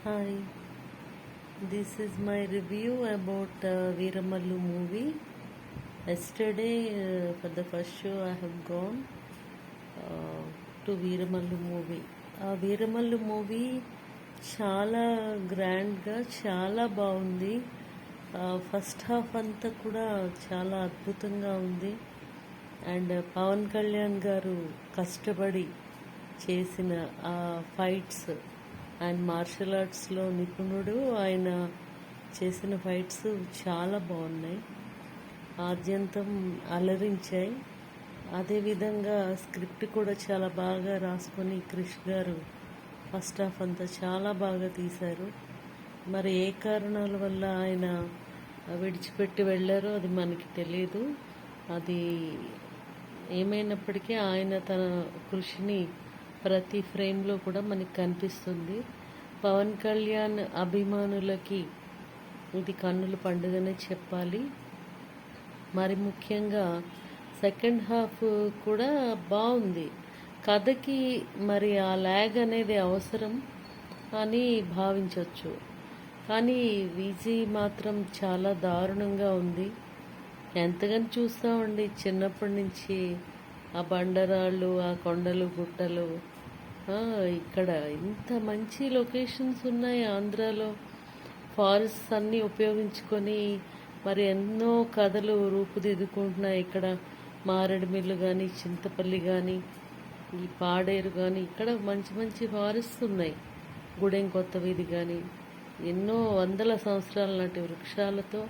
Hi, this is my review about Veeramallu movie. Yesterday, for the first show, I have gone to Veeramallu movie. Veeramallu movie చాలా గ్రాండ్గా చాలా బాగుంది. First half అంతా కూడా చాలా అద్భుతంగా ఉంది. అండ్ పవన్ కళ్యాణ్ గారు కష్టపడి చేసిన ఆ ఫైట్స్, ఆయన మార్షల్ ఆర్ట్స్లో నిపుణుడు. ఆయన చేసిన ఫైట్స్ చాలా బాగున్నాయి, ఆద్యంతం అలరించాయి. అదేవిధంగా స్క్రిప్ట్ కూడా చాలా బాగా రాసుకొని క్రిష్ గారు ఫస్ట్ హాఫ్ అంతా చాలా బాగా తీశారు. మరి ఏ కారణాల వల్ల ఆయన విడిచిపెట్టి వెళ్ళారో అది మనకి తెలియదు. అది ఏమైనప్పటికీ ఆయన తన కృషిని ప్రతి ఫ్రేమ్లో కూడా మనకి కనిపిస్తుంది. పవన్ కళ్యాణ్ అభిమానులకి ఇది కన్నుల పండుగనే చెప్పాలి. మరి ముఖ్యంగా సెకండ్ హాఫ్ కూడా బాగుంది. కథకి మరి ఆ ల్యాగ్ అనేది అవసరం అని భావించవచ్చు. కానీ విజీ మాత్రం చాలా దారుణంగా ఉంది. ఎంతగానో చూస్తామండి చిన్నప్పటి నుంచి ఆ బండరాళ్ళు, ఆ కొండలు గుట్టలు. ఇక్కడ ఇంత మంచి లొకేషన్స్ ఉన్నాయి ఆంధ్రాలో. ఫారెస్ట్స్ అన్నీ ఉపయోగించుకొని మరి ఎన్నో కథలు రూపుదిద్దుకుంటున్నాయి. ఇక్కడ మారేడుమిల్లు కానీ, చింతపల్లి కానీ, ఈ పాడేరు కానీ, ఇక్కడ మంచి మంచి ఫారెస్ట్స్ ఉన్నాయి. గుడెం కొత్త వీధి కానీ, ఎన్నో వందల సంవత్సరాల నాటి వృక్షాలతో,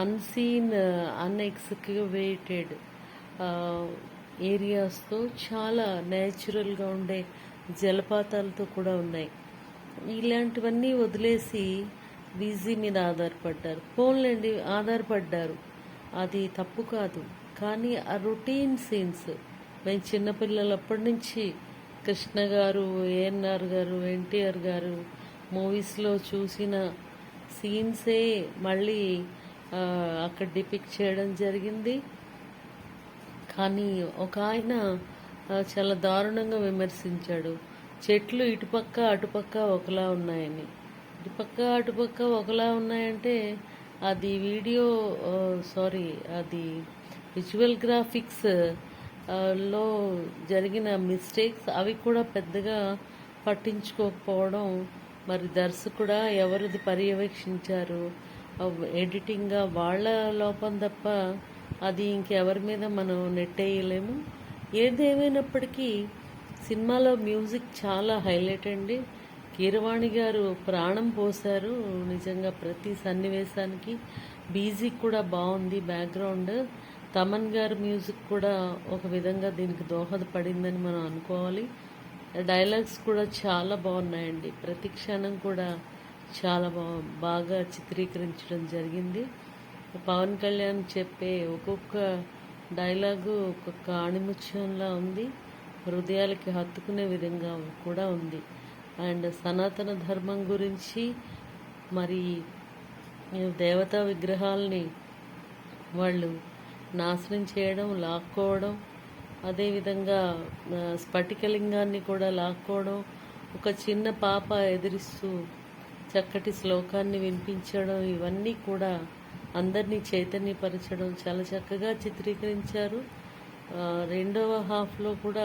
అన్సీన్ అన్ఎక్స్కవేటెడ్ ఏరియాస్తో, చాలా న్యాచురల్గా ఉండే జలపాతాలతో కూడా ఉన్నాయి. ఇలాంటివన్నీ వదిలేసి బిజీ మీద ఆధారపడ్డారు. ఫోన్లండి ఆధారపడ్డారు, అది తప్పు కాదు. కానీ ఆ రొటీన్ సీన్స్ మేము చిన్నపిల్లలప్పటి నుంచి కృష్ణ గారు, ఏఎన్ఆర్ గారు, ఎన్టీఆర్ గారు మూవీస్లో చూసిన సీన్సే మళ్ళీ అక్కడ డిపిక్ట్ చేయడం జరిగింది. కానీ ఒక ఆయన చాలా దారుణంగా విమర్శించాడు, చెట్లు ఇటుపక్క అటుపక్క ఒకలా ఉన్నాయని. ఇటుపక్క అటుపక్క ఒకలా ఉన్నాయంటే అది అది విజువల్ గ్రాఫిక్స్ లో జరిగిన మిస్టేక్స్. అవి కూడా పెద్దగా పట్టించుకోకపోవడం. మరి దర్శకుడా ఎవరిది పర్యవేక్షించారు, ఎడిటింగ్గా వాళ్ళ లోపం తప్ప అది ఇంకెవరి మీద మనం నెట్టేయలేము. ఏదేమైనప్పటికీ సినిమాలో మ్యూజిక్ చాలా హైలైట్ అండి. కీరవాణి గారు ప్రాణం పోశారు నిజంగా ప్రతి సన్నివేశానికి. మ్యూజిక్ కూడా బాగుంది, బ్యాక్గ్రౌండ్. తమన్ గారి మ్యూజిక్ కూడా ఒక విధంగా దీనికి దోహదపడిందని మనం అనుకోవాలి. డైలాగ్స్ కూడా చాలా బాగున్నాయండి. ప్రతి క్షణం కూడా చాలా బాగా చిత్రీకరించడం జరిగింది. పవన్ కళ్యాణ్ చెప్పే ఒక్కొక్క డైలాగు ఒక్కొక్క ఆణిముత్యంలా ఉంది, హృదయాలకి హత్తుకునే విధంగా కూడా ఉంది. అండ్ సనాతన ధర్మం గురించి, మరి దేవతా విగ్రహాలని వాళ్ళు నాశనం చేయడం, లాక్కోవడం, అదేవిధంగా స్ఫటికలింగాన్ని కూడా లాక్కోవడం, ఒక చిన్న పాప ఎదిరిస్తూ చక్కటి శ్లోకాన్ని వినిపించడం, ఇవన్నీ కూడా అందరినీ చైతన్యపరచడం చాలా చక్కగా చిత్రీకరించారు. రెండవ హాఫ్లో కూడా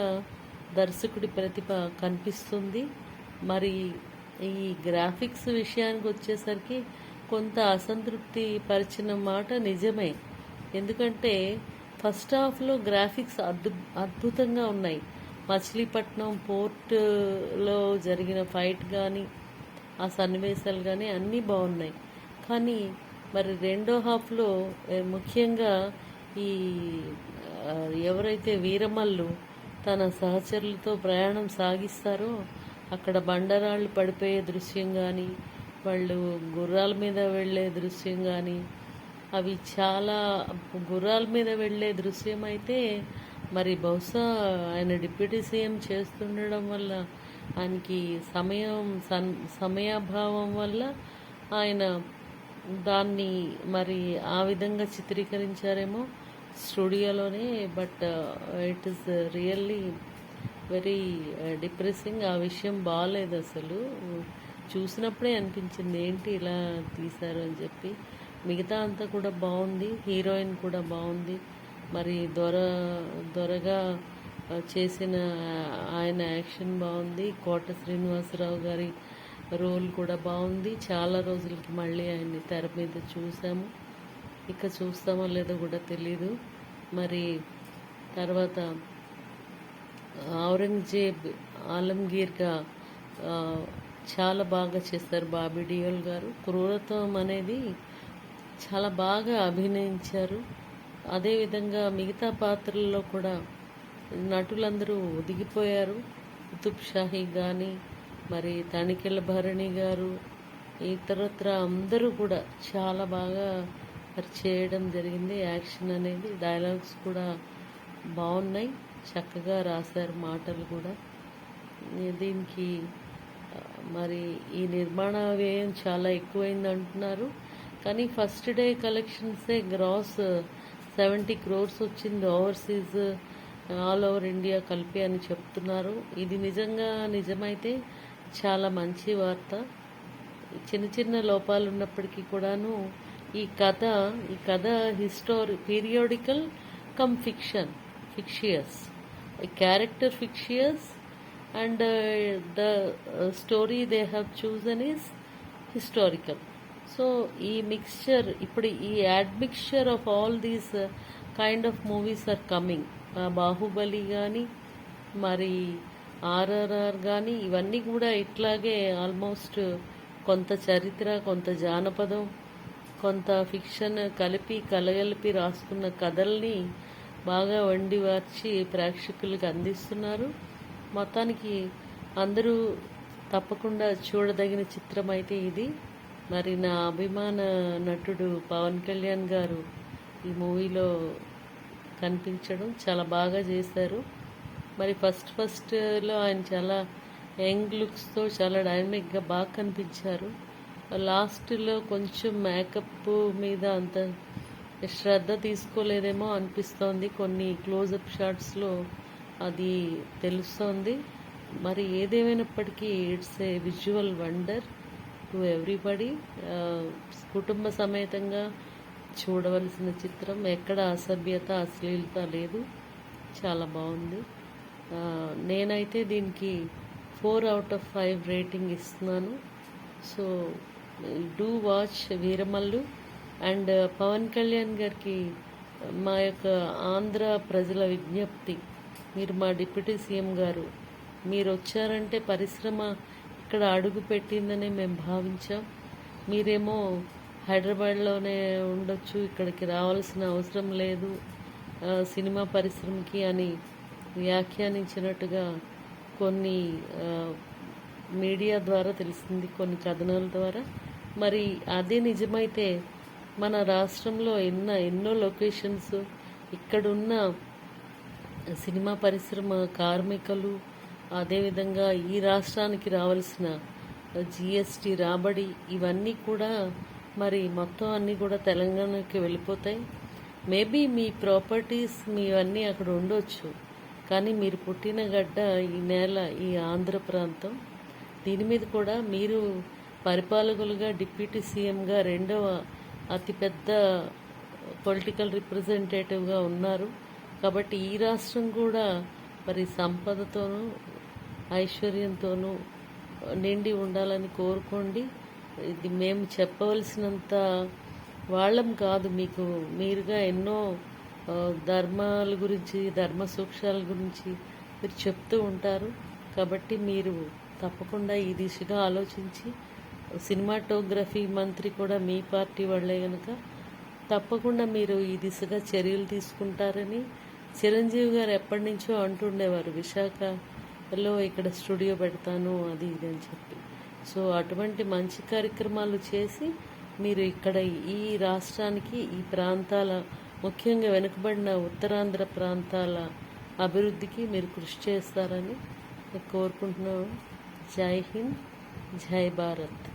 దర్శకుడి ప్రతిభ కనిపిస్తుంది. మరి ఈ గ్రాఫిక్స్ విషయానికి వచ్చేసరికి కొంత అసంతృప్తి పరిచిన మాట నిజమే. ఎందుకంటే ఫస్ట్ హాఫ్లో గ్రాఫిక్స్ అద్భుతంగా ఉన్నాయి. మచిలీపట్నం పోర్టులో జరిగిన ఫైట్ కానీ, ఆ సన్నివేశాలు కానీ అన్నీ బాగున్నాయి. కానీ మరి రెండో హాఫ్లో ముఖ్యంగా ఈ ఎవరైతే వీరమల్లు తన సహచరులతో ప్రయాణం సాగిస్తారో అక్కడ బండరాళ్ళు పడిపోయే దృశ్యం కానీ, వాళ్ళు గుర్రాల మీద వెళ్ళే దృశ్యం కానీ, అవి చాలా గుర్రాల మీద వెళ్ళే దృశ్యం అయితే మరి బహుశా ఆయన డిప్యూటీ సీఎం చేస్తుండడం వల్ల, ఆయనకి సమయాభావం వల్ల ఆయన దాన్ని మరి ఆ విధంగా చిత్రీకరించారేమో స్టూడియోలోనే. But it is really very depressing. ఆ విషయం బాగాలేదు అసలు. చూసినప్పుడే అనిపించింది ఏంటి ఇలా తీశారు అని చెప్పి. మిగతా అంతా కూడా బాగుంది, హీరోయిన్ కూడా బాగుంది. మరి దొరగా చేసిన ఆయన యాక్షన్ బాగుంది. కోట శ్రీనివాసరావు గారి రోల్ కూడా బాగుంది. చాలా రోజులకి మళ్ళీ ఆయన్ని తెర మీద చూసాము. ఇక చూస్తామో లేదో కూడా తెలీదు. మరి తర్వాత ఔరంగజేబ్ ఆలంగీర్గా చాలా బాగా చేస్తారు బాబీ డియోల్ గారు. క్రూరత్వం అనేది చాలా బాగా అభినయించారు. అదేవిధంగా మిగతా పాత్రల్లో కూడా నటులందరూ ఒదిగిపోయారు. కుతుబ్ షాహీ కానీ, మరి తనికెళ్ళ భరణి గారు, ఇతరత్ర అందరూ కూడా చాలా బాగా మరి చేయడం జరిగింది. యాక్షన్ అనేది, డైలాగ్స్ కూడా బాగున్నాయి, చక్కగా రాశారు మాటలు కూడా. దీనికి మరి ఈ నిర్మాణ వ్యయం చాలా ఎక్కువైంది అంటున్నారు. కానీ ఫస్ట్ డే కలెక్షన్సే గ్రాస్ 70 crores వచ్చింది, ఓవర్సీస్ ఆల్ ఓవర్ ఇండియా కలిపి అని చెప్తున్నారు. ఇది నిజమైతే చాలా మంచి వార్త. చిన్న చిన్న లోపాలు ఉన్నప్పటికీ కూడాను ఈ కథ periodical come fictitious, character fictitious, and the story they have chosen is historical. So ఈ మిక్స్చర్, ఇప్పుడు ఈ admixture of all these kind of movies are coming. Baahubali కానీ, మరి ఆర్ఆర్ఆర్ కానీ, ఇవన్నీ కూడా ఇట్లాగే ఆల్మోస్ట్ కొంత చరిత్ర, కొంత జానపదం, కొంత ఫిక్షన్ కలగలిపి రాసుకున్న కథల్ని బాగా వండి వార్చి ప్రేక్షకులకు అందిస్తున్నారు. మొత్తానికి అందరూ తప్పకుండా చూడదగిన చిత్రం అయితే ఇది. మరి నా అభిమాన నటుడు పవన్ కళ్యాణ్ గారు ఈ మూవీలో కనిపించడం చాలా బాగా చేశారు. మరి ఫస్ట్లో ఆయన చాలా యంగ్ లుక్స్తో చాలా డైనమిక్గా బాగా కనిపించారు. లాస్ట్లో కొంచెం మేకప్ మీద అంత శ్రద్ధ తీసుకోలేదేమో అనిపిస్తోంది. కొన్ని క్లోజప్ షాట్స్లో అది తెలుస్తోంది. మరి ఏదేమైనప్పటికీ it's a visual wonder to everybody. కుటుంబ సమేతంగా చూడవలసిన చిత్రం. ఎక్కడ అసభ్యత, అశ్లీలత లేదు. చాలా బాగుంది. నేనైతే దీనికి 4 out of 5 రేటింగ్ ఇస్తున్నాను. So do watch Veeramallu. And Pawan Kalyan గారికి మా యొక్క ఆంధ్ర ప్రజల విజ్ఞప్తి, మీరు మా డిప్యూటీ సీఎం గారు, మీరు వచ్చారంటే పరిశ్రమ ఇక్కడ అడుగు పెట్టిందని మేము భావించాం. మీరేమో హైదరాబాద్లోనే ఉండొచ్చు, ఇక్కడికి రావాల్సిన అవసరం లేదు సినిమా పరిశ్రమకి అని వ్యాఖ్యానించినట్టుగా కొన్ని మీడియా ద్వారా తెలిసింది, కొన్ని కథనాల ద్వారా. మరి అదే నిజమైతే మన రాష్ట్రంలో ఎన్నో లొకేషన్స్, ఇక్కడున్న సినిమా పరిశ్రమ కార్మికులు, అదేవిధంగా ఈ రాష్ట్రానికి రావాల్సిన జిఎస్టీ రాబడి, ఇవన్నీ కూడా మరి మొత్తం అన్నీ కూడా తెలంగాణకి వెళ్ళిపోతాయి. మేబీ మీ ప్రాపర్టీస్ మీవన్నీ అక్కడ ఉండొచ్చు, కానీ మీరు పుట్టిన గడ్డ ఈ నేల, ఈ ఆంధ్ర ప్రాంతం, దీని మీద కూడా మీరు పరిపాలకులుగా, డిప్యూటీ సీఎంగా రెండవ అతిపెద్ద పొలిటికల్ రిప్రజెంటేటివ్గా ఉన్నారు. కాబట్టి ఈ రాష్ట్రం కూడా మరి సంపదతోనూ ఐశ్వర్యంతోనూ నిండి ఉండాలని కోరుకోండి. ఇది మేము చెప్పవలసినంత వాళ్ళం కాదు. మీరుగా ఎన్నో ధర్మాల గురించి, ధర్మ సూక్ష్మాల గురించి మీరు చెప్తూ ఉంటారు. కాబట్టి మీరు తప్పకుండా ఈ దిశగా ఆలోచించి, సినిమాటోగ్రఫీ మంత్రి కూడా మీ పార్టీ వాళ్ళే కనుక తప్పకుండా మీరు ఈ దిశగా చర్యలు తీసుకుంటారని చిరంజీవి గారు ఎప్పటి నుంచో అంటుండేవారు, విశాఖలో ఇక్కడ స్టూడియో పెడతాను అది ఇది అని చెప్పి. సో అటువంటి మంచి కార్యక్రమాలు చేసి మీరు ఇక్కడ ఈ రాష్ట్రానికి, ఈ ప్రాంతాల, ముఖ్యంగా వెనుకబడిన ఉత్తరాంధ్ర ప్రాంతాల అభివృద్ధికి మీరు కృషి చేస్తారని కోరుకుంటున్నాను. జై హింద్, జై భారత్.